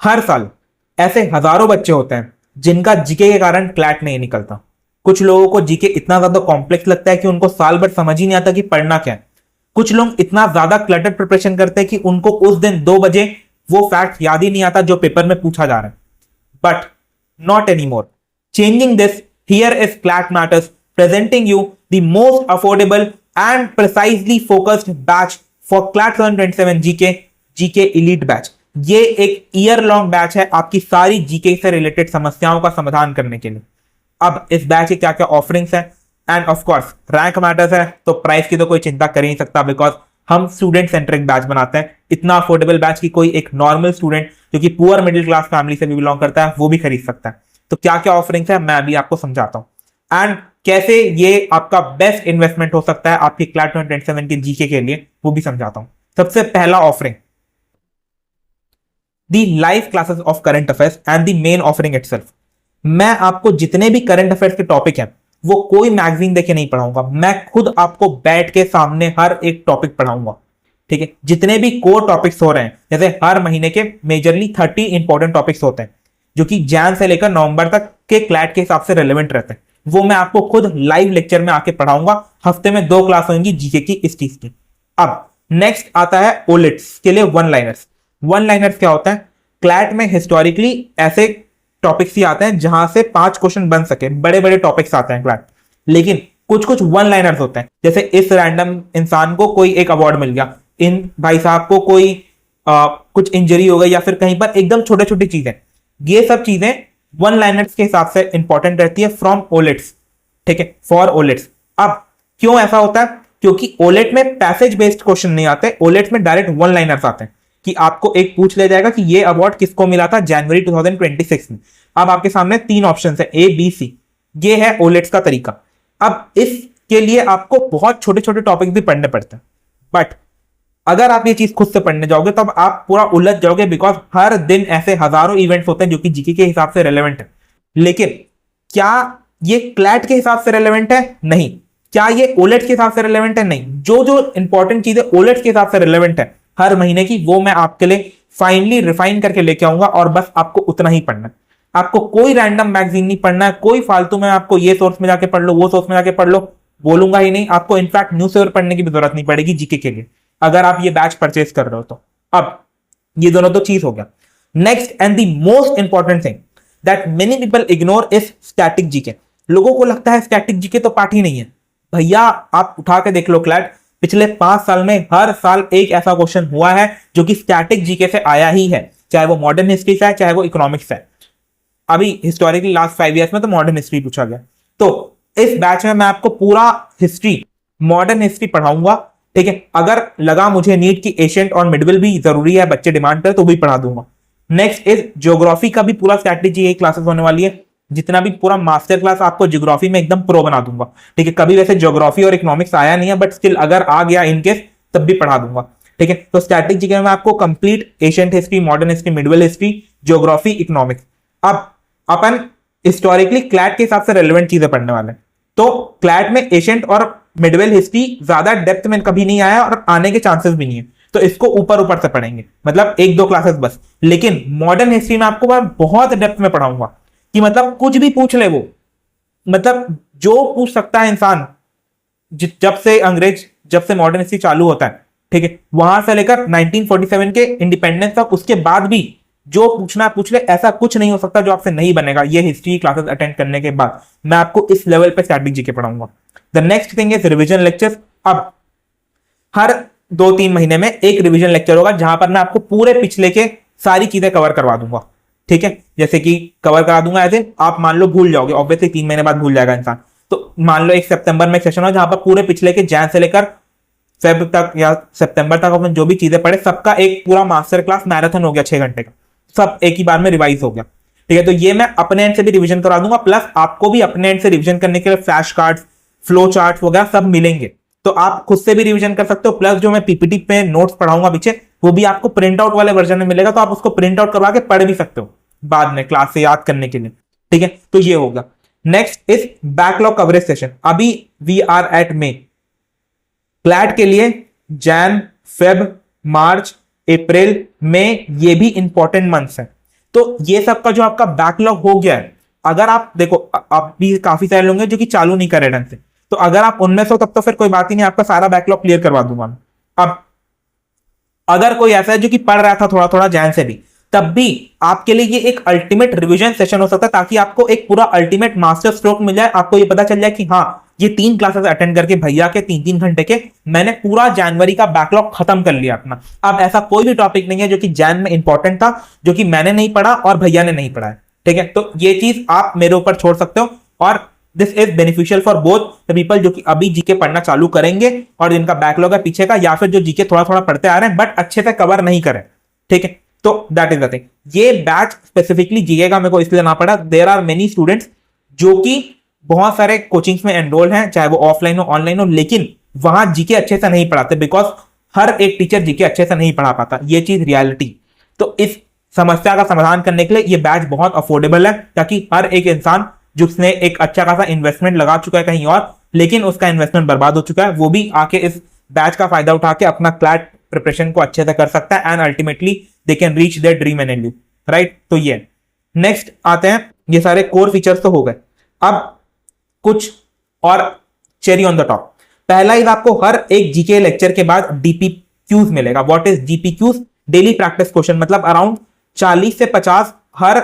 हर साल ऐसे हजारों बच्चे होते हैं जिनका जीके के कारण क्लैट नहीं निकलता। कुछ लोगों को जीके इतना ज्यादा कॉम्प्लेक्स लगता है कि उनको साल भर समझ ही नहीं आता कि पढ़ना क्या है। कुछ लोग इतना ज्यादा क्लटर प्रिपरेशन करते हैं कि उनको उस दिन 2 बजे वो फैक्ट याद ही नहीं आता जो पेपर में पूछा जा रहा है। But not any more. Changing this, here is CLAT matters presenting you the most affordable and precisely focused batch for CLAT 2027 GK elite batch. ये एक ईयर लॉन्ग बैच है आपकी सारी जीके से रिलेटेड समस्याओं का समाधान करने के लिए। अब इस बैच के क्या क्या ऑफरिंग्स हैं, end of course rank matters है, तो प्राइस की तो कोई चिंता कर ही नहीं सकता, बिकॉज हम स्टूडेंट सेंट्रिक बैच बनाते हैं। इतना अफोर्डेबल बैच की कोई एक नॉर्मल स्टूडेंट जो कि पुअर मिडिल क्लास फैमिली से भी बिलोंग करता है वो भी खरीद सकता है। तो क्या क्या ऑफरिंग्स है मैं अभी आपको समझाता हूं, एंड कैसे ये आपका बेस्ट इन्वेस्टमेंट हो सकता है आपकी क्लैट 2027 के जीके के लिए वो भी समझाता हूं। सबसे पहला offering, the live classes of current affairs and the main offering itself. मैं आपको जितने भी करंट अफेयर्स के टॉपिक हैं वो कोई मैगजीन देके नहीं पढ़ाऊंगा, मैं खुद आपको बैठ के सामने हर एक टॉपिक पढ़ाऊंगा। ठीक है, जितने भी कोर टॉपिक्स हो रहे हैं, जैसे हर महीने के मेजरली 30 इंपॉर्टेंट टॉपिक्स होते हैं जो कि जैन से लेकर नवंबर तक के क्लैट के हिसाब से रेलेवेंट रहते हैं, वो मैं आपको खुद लाइव लेक्चर में आके पढ़ाऊंगा। हफ्ते में 2 क्लास होंगी जीके की इस चीज की। अब नेक्स्ट आता है ओलिट्स के लिए वन लाइनर्स। वन लाइनर्स क्या होता है? क्लैट में हिस्टोरिकली ऐसे टॉपिक्स ही आते हैं जहां से 5 क्वेश्चन बन सके, बड़े बड़े टॉपिक्स आते हैं क्लैट, लेकिन कुछ कुछ वन लाइनर्स होते हैं। जैसे इस रैंडम इंसान को कोई एक अवार्ड मिल गया, इन भाई साहब को कोई कुछ इंजरी हो गई, या फिर कहीं पर एकदम छोटे छोटी चीजें, ये सब चीजें वन लाइनर्स के हिसाब से इंपॉर्टेंट रहती है फ्रॉम ओलेट्स। ठीक है, फॉर ओलेट्स। अब क्यों ऐसा होता है? क्योंकि ओलेट में पैसेज बेस्ड क्वेश्चन नहीं आते, ओलेट में डायरेक्ट वन लाइनर्स आते हैं कि आपको एक पूछ ले जाएगा कि ये अवार्ड किसको मिला था जनवरी 2026 में। अब आपके सामने 3 ऑप्शन है, ए बी सी। ये है ओलेट्स का तरीका। अब इसके लिए आपको बहुत छोटे छोटे टॉपिक भी पढ़ने पड़ते हैं, बट अगर आप ये चीज खुद से पढ़ने जाओगे तब आप पूरा उलझ जाओगे, बिकॉज हर दिन ऐसे हजारों इवेंट्स होते हैं जो कि जीके के हिसाब से रेलेवेंट है। लेकिन क्या ये क्लैट के हिसाब से रेलेवेंट है? नहीं। क्या ये ओलेट के हिसाब से रेलेवेंट है? नहीं। जो जो इंपॉर्टेंट चीजें ओलेट के हिसाब से रेलेवेंट है हर महीने की, वो मैं आपके लिए फाइनली रिफाइन करके लेके आऊंगा, और बस आपको उतना ही पढ़ना है। आपको कोई रैंडम मैगजीन नहीं पढ़ना है, कोई फालतू में आपको ये सोर्स में जाके पढ़ लो, वो सोर्स में जाके पढ़ लो बोलूंगा ही नहीं। आपको इनफैक्ट न्यूज़पेपर पढ़ने की भी जरूरत नहीं पड़ेगी जीके के लिए, अगर आप ये बैच परचेज कर रहे हो तो। अब ये दोनों तो चीज हो गया। Next and the most important thing that many people ignore is static GK. लोगों को लगता है स्टैटिक जीके तो पार्ट ही नहीं है। भैया आप उठा के देख लो क्लैट, पिछले 5 साल में हर साल एक ऐसा क्वेश्चन हुआ है जो कि स्टैटिक जीके से आया ही है, चाहे वो मॉडर्न हिस्ट्री से है चाहे वो इकोनॉमिक्स है। अभी हिस्टोरिकली लास्ट 5 ईयर्स में तो मॉडर्न हिस्ट्री पूछा गया। तो इस बैच में मैं आपको पूरा हिस्ट्री, मॉडर्न हिस्ट्री पढ़ाऊंगा। ठीक है, अगर लगा मुझे नीट की एशियंट और मिडविल भी जरूरी है, बच्चे डिमांड कर, तो भी पढ़ा दूंगा। नेक्स्ट इज ज्योग्राफी का भी पूरा स्ट्रैटेजी क्लासेस होने वाली है, जितना भी पूरा मास्टर क्लास आपको ज्योग्राफी में एकदम प्रो बना दूंगा। ठीक है, कभी वैसे ज्योग्राफी और इकोनॉमिक्स आया नहीं है, बट स्टिल अगर आ गया इनकेस तब भी पढ़ा दूंगा। ठीक है, तो स्ट्रैटेजी में आपको complete ancient history, modern history, medieval history, geography, economics. अब अपन हिस्टोरिकली क्लैट के हिसाब से रेलेवेंट चीजें पढ़ने वाले हैं। तो क्लैट में एशियंट और मिडवेल हिस्ट्री ज्यादा डेप्थ में कभी नहीं आया और आने के चांसेस भी नहीं है, तो इसको ऊपर ऊपर से पढ़ेंगे, मतलब 1-2 क्लासेस बस। लेकिन मॉडर्न हिस्ट्री में आपको मैं बहुत डेप्थ में पढ़ाऊंगा कि मतलब कुछ भी पूछ ले वो, मतलब जो पूछ सकता है इंसान, जब से मॉडर्न हिस्ट्री चालू होता है, ठीक है, वहां से लेकर 1947 के इंडिपेंडेंस तक, उसके बाद भी जो पूछना पूछ ले, ऐसा कुछ नहीं हो सकता जो आपसे नहीं बनेगा। ये हिस्ट्री क्लासेस अटेंड करने के बाद मैं आपको इस लेवल पे स्टैटिक जीके पढ़ाऊंगा। The next thing is revision lectures. अब हर 2-3 महीने में एक रिवीजन लेक्चर होगा जहां पर मैं आपको पूरे पिछले के सारी चीजें कवर करवा दूंगा। ठीक है, जैसे कि कवर करा दूंगा ऐसे आप मान लो भूल जाओगे, ऑब्वियसली 3 महीने बाद भूल जाएगा इंसान। तो मान लो 1 सितंबर में एक सेशन हो जहां पर पूरे पिछले के जैन से लेकर फेब तक या सितंबर तक अपन जो भी चीजें पढ़े सबका एक पूरा मास्टर क्लास मैराथन हो गया 6 घंटे का, सब एक ही बार में रिवाइज हो गया। ठीक है, तो ये मैं अपने एंड से भी रिवीजन करा दूंगा, प्लस आपको भी अपने एंड से रिवीजन करने के लिए फ्लैश कार्ड्स, फ्लो चार्ट्स वगैरह सब मिलेंगे, तो आप खुद से भी रिवीजन कर सकते हो। प्लस जो मैं पीपीटी पे नोट्स पढ़ाऊंगा पीछे, वो भी आपको प्रिंट आउट वाले वर्जन में मिलेगा, तो आप उसको प्रिंट आउट करवा के पढ़ भी सकते हो बाद में क्लास से याद करने के लिए। ठीक है, तो ये होगा। Next is backlog coverage session. अभी we are at May. CLAT के लिए जैन, फेब, मार्च, अप्रैल, मई, ये भी इंपॉर्टेंट मंथ्स हैं। तो ये सब का जो आपका बैकलॉग हो गया है, अगर आप देखो आप भी काफी सारे लोग हैं जो कि चालू नहीं कर रहे ढंग से, तो अगर आप उनमें से हो तब तो फिर कोई बात ही नहीं, आपका सारा बैकलॉग क्लियर करवा दूंगा मैं। अब अगर कोई ऐसा है जो कि पढ़ रहा था थोड़ा थोड़ा जैन से भी, तब भी आपके लिए ये एक अल्टीमेट रिवीजन सेशन हो सकता है, ताकि आपको एक पूरा अल्टीमेट मास्टर स्ट्रोक मिल जाए। आपको ये पता चल जाए कि हाँ, ये 3 क्लासेस अटेंड करके भैया के 3-3 घंटे के मैंने पूरा जनवरी का बैकलॉग खत्म कर लिया अपना। अब ऐसा कोई भी टॉपिक नहीं है जो कि जैन में इंपॉर्टेंट था जो कि मैंने नहीं पढ़ा और भैया ने नहीं पढ़ा है, ठीक है। तो ये चीज आप मेरे ऊपर छोड़ सकते हो, और this is beneficial for both the people जो कि अभी जीके पढ़ना चालू करेंगे और जिनका बैकलॉग है पीछे का, या फिर जो जीके थोड़ा थोड़ा पढ़ते आ रहे हैं बट अच्छे से कवर नहीं करें, ठीक है। तो दैट इज द थिंग। ये बैच स्पेसिफिकली जीके का मेरे को इसलिए ना पड़ा, देयर आर मेनी स्टूडेंट्स जो कि बहुत सारे कोचिंग्स में एनरोल हैं, चाहे वो ऑफलाइन हो ऑनलाइन हो, लेकिन वहां जीके अच्छे से नहीं पढ़ाते, बिकॉज हर एक टीचर जीके अच्छे से नहीं पढ़ा पाता, ये चीज रियलिटी। तो इस समस्या का समाधान करने के लिए ये बैच बहुत अफोर्डेबल है, ताकि हर एक इंसान जिसने एक अच्छा खासा इन्वेस्टमेंट लगा चुका है कहीं और, लेकिन उसका इन्वेस्टमेंट बर्बाद हो चुका है, वो भी आके इस बैच का फायदा उठा के अपना क्लैट प्रिपरेशन को अच्छे से कर सकता है, and ultimately they can reach their dream and and right. तो ये नेक्स्ट आते हैं, ये सारे कोर फीचर्स तो हो गए, अब कुछ और चेरी ऑन द टॉप। पहला इज आपको हर एक जीके लेक्चर के बाद डीपीक्यूज मिलेगा। What is DPQs? Daily practice question, मतलब अराउंड 40 से 50 हर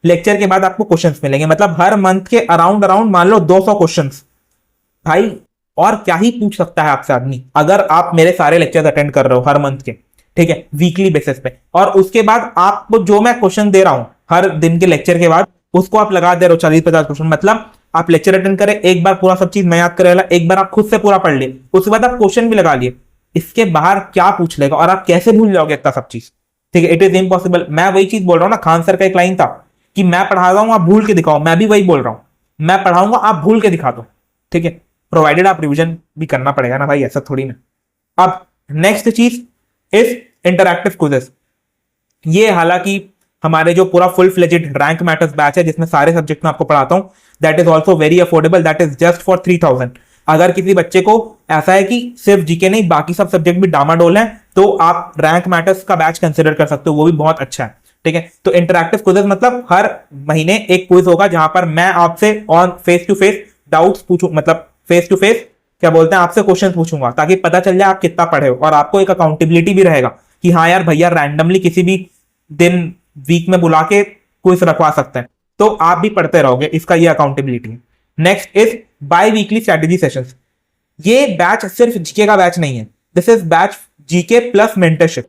लेक्चर के बाद आपको क्वेश्चंस मिलेंगे, मतलब हर मंथ के अराउंड मान लो 200 क्वेश्चंस। भाई और क्या ही पूछ सकता है आपसे आदमी, अगर आप मेरे सारे लेक्चर्स अटेंड कर रहे हो हर मंथ के, ठीक है, वीकली बेसिस पे, और उसके बाद आपको जो मैं क्वेश्चन दे रहा हूं हर दिन के लेक्चर के बाद, उसको आप लगा दे रहे हो 40-50 क्वेश्चन। मतलब आप लेक्चर अटेंड करें, एक बार पूरा सब चीज मैं याद करेगा, एक बार आप खुद से पूरा पढ़ लिए, उसके बाद आप क्वेश्चन भी लगा लिए, इसके बाहर क्या पूछ लेगा और आप कैसे भूल जाओगे इतना सब चीज, ठीक है। It is impossible. मैं वही चीज बोल रहा हूं ना, खान सर का एक लाइन था कि मैं पढ़ा रहा हूं आप भूल के दिखाओ, मैं भी वही बोल रहा हूं, मैं पढ़ाऊंगा आप भूल के दिखा दो, ठीक है, प्रोवाइडेड आप रिवीजन भी करना पड़ेगा ना भाई, ऐसा थोड़ी ना। अब नेक्स्ट चीज इज इंटरैक्टिव क्विज़ेस। ये हालांकि हमारे जो पूरा full fledged rank matters batch है जिसमें सारे सब्जेक्ट में आपको पढ़ाता हूं, that is also very affordable, that is just for 3000। अगर किसी बच्चे को ऐसा है कि सिर्फ जीके नहीं बाकी सब सब्जेक्ट भी डामाडोल है, तो आप रैंक मैटर्स का बैच कंसिडर कर सकते हो, वो भी बहुत अच्छा है, ठीक है। तो इंटरैक्टिव क्विज़ेस मतलब हर महीने एक क्विज होगा जहां पर मैं आपसे on face to face doubts पूछूं, मतलब फेस टू फेस क्या बोलते हैं, आपसे क्वेश्चन पूछूंगा, ताकि पता चल जाए आप कितना पढ़े हो, और आपको एक अकाउंटेबिलिटी भी रहेगा कि हाँ यार भैया रैंडमली किसी भी दिन वीक में बुला के क्विज रखवा सकते हैं, तो आप भी पढ़ते रहोगे, इसका ये अकाउंटेबिलिटी है। Next is by weekly strategy sessions. ये बैच सिर्फ जीके का बैच नहीं है, this is batch GK plus mentorship.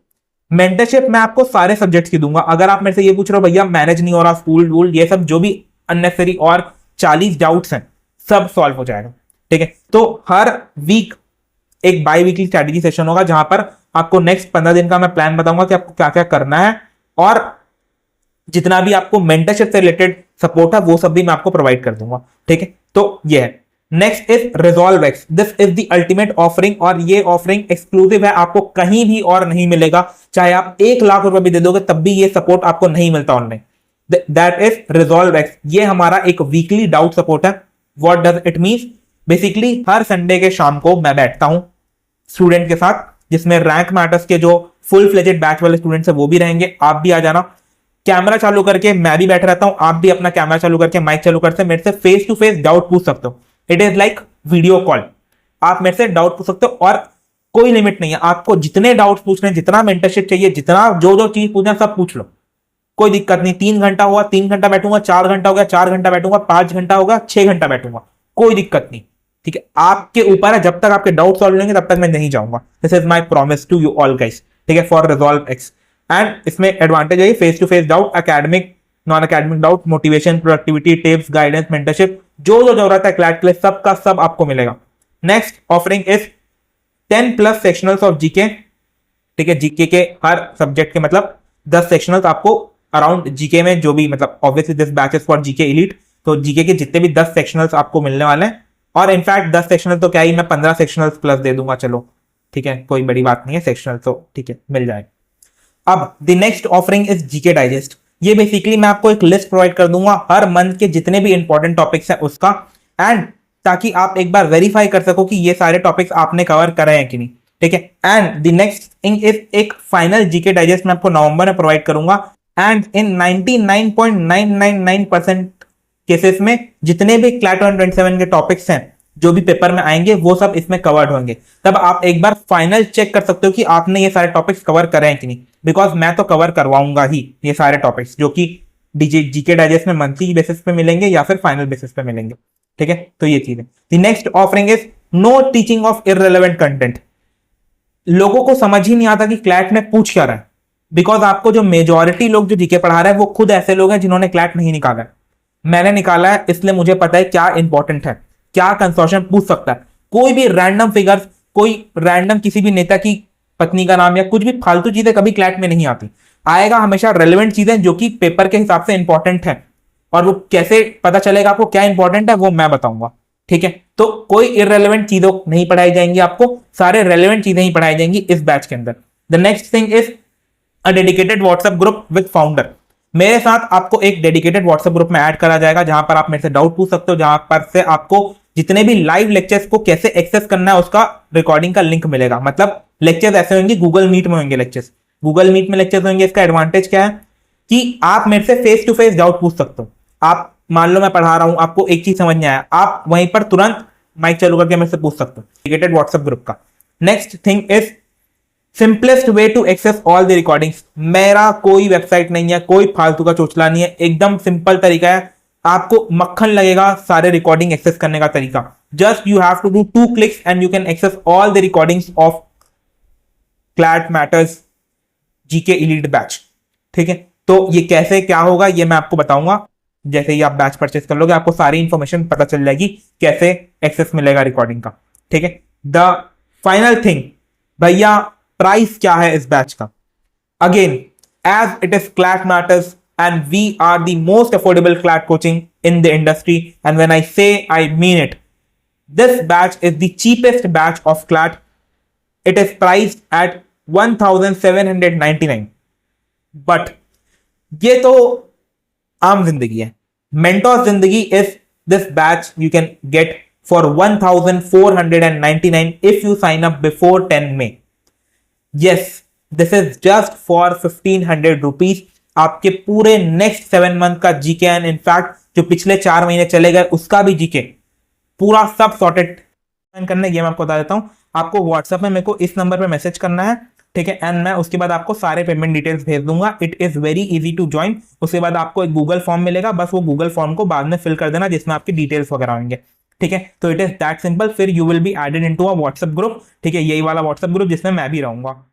Mentorship मैं आपको सारे सब्जेक्ट्स की दूंगा। अगर आप मेरे से ये पूछ रहे हो भैया मैनेज नहीं हो रहा, स्कूल वूल ये सब जो भी अननेसेसरी और 40 डाउट्स हैं, सब सॉल्व हो जाएगा, ठीक है। तो हर वीक एक बाई वीकली स्ट्रेटेजी सेशन होगा जहां पर आपको नेक्स्ट 15 दिन का मैं प्लान बताऊंगा कि आपको क्या क्या करना है, और जितना भी आपको मेंटरशिप से रिलेटेड सपोर्ट है वो सब भी मैं आपको प्रोवाइड कर दूंगा, ठीक है। तो ये है। Next is resolve x, this is the ultimate offering, और ये ऑफरिंग एक्सक्लूसिव है, आपको कहीं भी और नहीं मिलेगा, चाहे आप 1 लाख रुपए भी दे दोगे तब भी ये सपोर्ट आपको नहीं मिलता online. That is resolve x. ये हमारा एक वीकली डाउट सपोर्ट है। What does it mean? Basically her Sunday के शाम को मैं बैठता हूं स्टूडेंट के साथ, जिसमें रैंक मैटर्स के जो फुल फ्लेजेड बैच वाले स्टूडेंट्स है वो भी रहेंगे, आप भी आ जाना। कैमरा चालू करके मैं भी बैठ रहता हूं, आप भी अपना कैमरा चालू करके माइक चालू करके मेरे से फेस टू फेस डाउट पूछ सकते हो। It is like video call, आप मेरे से डाउट पूछ सकते हो, और कोई लिमिट नहीं है, आपको जितने डाउट्स पूछने, जितना मेंटरशिप चाहिए, जितना जो जो चीज पूछना सब पूछ लो, कोई दिक्कत नहीं। 3 घंटा हुआ 3 घंटा बैठूंगा, 4 घंटा हो गया 4 घंटा बैठूंगा, 5 घंटा होगा 6 घंटा बैठूंगा, कोई दिक्कत नहीं, ठीक है। आपके ऊपर है, जब तक आपके डाउट सॉल्व होंगे तब तक मैं नहीं जाऊंगा। This is my promise to you all guys, ठीक है, फॉर रिजॉल्व एक्स। एंड इसमें एडवांटेज है face to face doubt, academic non academic doubt, motivation, productivity tips, guidance, mentorship, जो जो जरूरत है क्लैट के लिए सब का सब आपको मिलेगा। Next offering is 10+ sectionals of GK, ठीक है। जीके के हर सब्जेक्ट के मतलब 10 सेक्शनल्स आपको अराउंड जीके में, जो भी मतलब obviously this batch is for GK elite, तो जीके के जितने भी 10 सेक्शनल्स आपको मिलने वाले हैं, और इनफैक्ट 10 सेक्शनल तो क्या ही, मैं 15 सेक्शनल्स प्लस दे दूंगा, चलो ठीक है, कोई बड़ी बात नहीं है, सेक्शनल तो ठीक है मिल जाएगा। अब the next offering is GK digest. ये बेसिकली मैं आपको एक लिस्ट प्रोवाइड कर दूंगा हर मंथ के जितने भी इंपॉर्टेंट टॉपिक्स हैं उसका, एंड ताकि आप एक बार वेरीफाई कर सको कि ये सारे टॉपिक्स आपने कवर करे हैं कि नहीं, ठीक है। And the next thing is एक फाइनल जीके डाइजेस्ट मैं आपको नवंबर में प्रोवाइड करूंगा, एंड इन 99.999% केसेस में जितने भी क्लैट 127 के टॉपिक्स हैं जो भी पेपर में आएंगे वो सब इसमें कवर्ड होंगे। तब आप एक बार फाइनल चेक कर सकते हो कि आपने ये सारे टॉपिक्स कवर करे हैं कि नहीं, बिकॉज मैं तो कवर करवाऊंगा ही ये सारे टॉपिक्स जो कि जीके डाइजेस्ट में मंथली बेसिस पे मिलेंगे या फिर फाइनल बेसिस पे मिलेंगे। ठीक है, तो ये चीज है। The next offering is no teaching of irrelevant content. लोगों को समझ ही नहीं आता कि क्लैट में पूछ क्या रहा है, बिकॉज आपको जो मेजोरिटी लोग जो जीके पढ़ा रहे हैं वो खुद ऐसे लोग हैं जिन्होंने क्लैट नहीं निकाला है। मैंने निकाला है, इसलिए मुझे पता है क्या इंपॉर्टेंट है, क्या कंसोर्शियम पूछ सकता है। कोई भी रैंडम फिगर्स, कोई रैंडम किसी भी नेता की पत्नी का नाम या कुछ भी फालतू चीजें कभी क्लैट में नहीं आती। आएगा हमेशा रेलेवेंट चीजें जो कि पेपर के हिसाब से इंपॉर्टेंट है, और वो कैसे पता चलेगा आपको क्या इंपॉर्टेंट है वो मैं बताऊंगा। ठीक है, तो कोई इररेलेवेंट चीजों नहीं पढ़ाई जाएंगी, आपको सारे रेलेवेंट चीजें ही पढ़ाई जाएंगी इस बैच के अंदर। The next thing is a dedicated WhatsApp group with founder. मेरे साथ आपको एक डेडिकेटेड व्हाट्सएप ग्रुप में ऐड करा जाएगा जहां पर आप मेरे से डाउट पूछ सकते हो, जहां पर से आपको जितने भी लाइव लेक्चर्स को कैसे एक्सेस करना है उसका रिकॉर्डिंग का लिंक मिलेगा। मतलब लेक्चर्स ऐसे होंगे, गूगल मीट में होंगे लेक्चर्स, गूगल मीट में लेक्चर्स होंगे। इसका एडवांटेज क्या है कि आप मेरे से फेस टू फेस डाउट पूछ सकते हो। आप मान लो मैं पढ़ा रहा हूं, आपको एक चीज समझ नहीं आया, आप वहीं पर तुरंत माइक चालू करके मेरे से पूछ सकते हो, डेडिकेटेड व्हाट्सएप ग्रुप का। Next thing is simplest way to access all the recordings. मेरा कोई वेबसाइट नहीं है, कोई फालतू का चोचला नहीं है, एकदम सिंपल तरीका है, आपको मक्खन लगेगा सारे रिकॉर्डिंग एक्सेस करने का तरीका। Just you have to do 2 clicks and you can access all the recordings of CLAT matters GK elite batch. ठीक है, तो ये कैसे क्या होगा ये मैं आपको बताऊंगा। जैसे ही आप बैच परचेस कर लोगे आपको सारी इंफॉर्मेशन पता चल जाएगी कैसे एक्सेस मिलेगा रिकॉर्डिंग का। ठीक है, द फाइनल थिंग, भैया प्राइस क्या है इस बैच का। Again, as it is CLAT matters and we are the most affordable CLAT coaching in the industry, and when I say I mean it. This batch is the cheapest batch of CLAT. It is priced at 1799, but ये तो आम जिंदगी है। Mentor जिंदगी is this batch you can get for 1499 if you sign up before 10 May। Yes, this is just for 1500 rupees. आपके पूरे next 7 month का GK and in fact जो पिछले 4 महीने चले गए उसका भी जीके पूरा सब सॉर्टेड करने। ये मैं आपको बता देता हूं, आपको व्हाट्सएप में मेरे को इस नंबर पे मैसेज करना है। ठीक है, एंड मैं उसके बाद आपको सारे पेमेंट डिटेल्स भेज दूंगा। It is very easy to join. उसके बाद आपको एक गूगल फॉर्म मिलेगा, बस वो गूगल फॉर्म को बाद में फिल कर देना जिसमें आपकी डिटेल्स वगैरह होंगे। ठीक है, तो इट इज दैट सिंपल। फिर you will be added into a WhatsApp group. ठीक है, यही वाला व्हाट्सएप ग्रुप जिसमें मैं भी रहूंगा।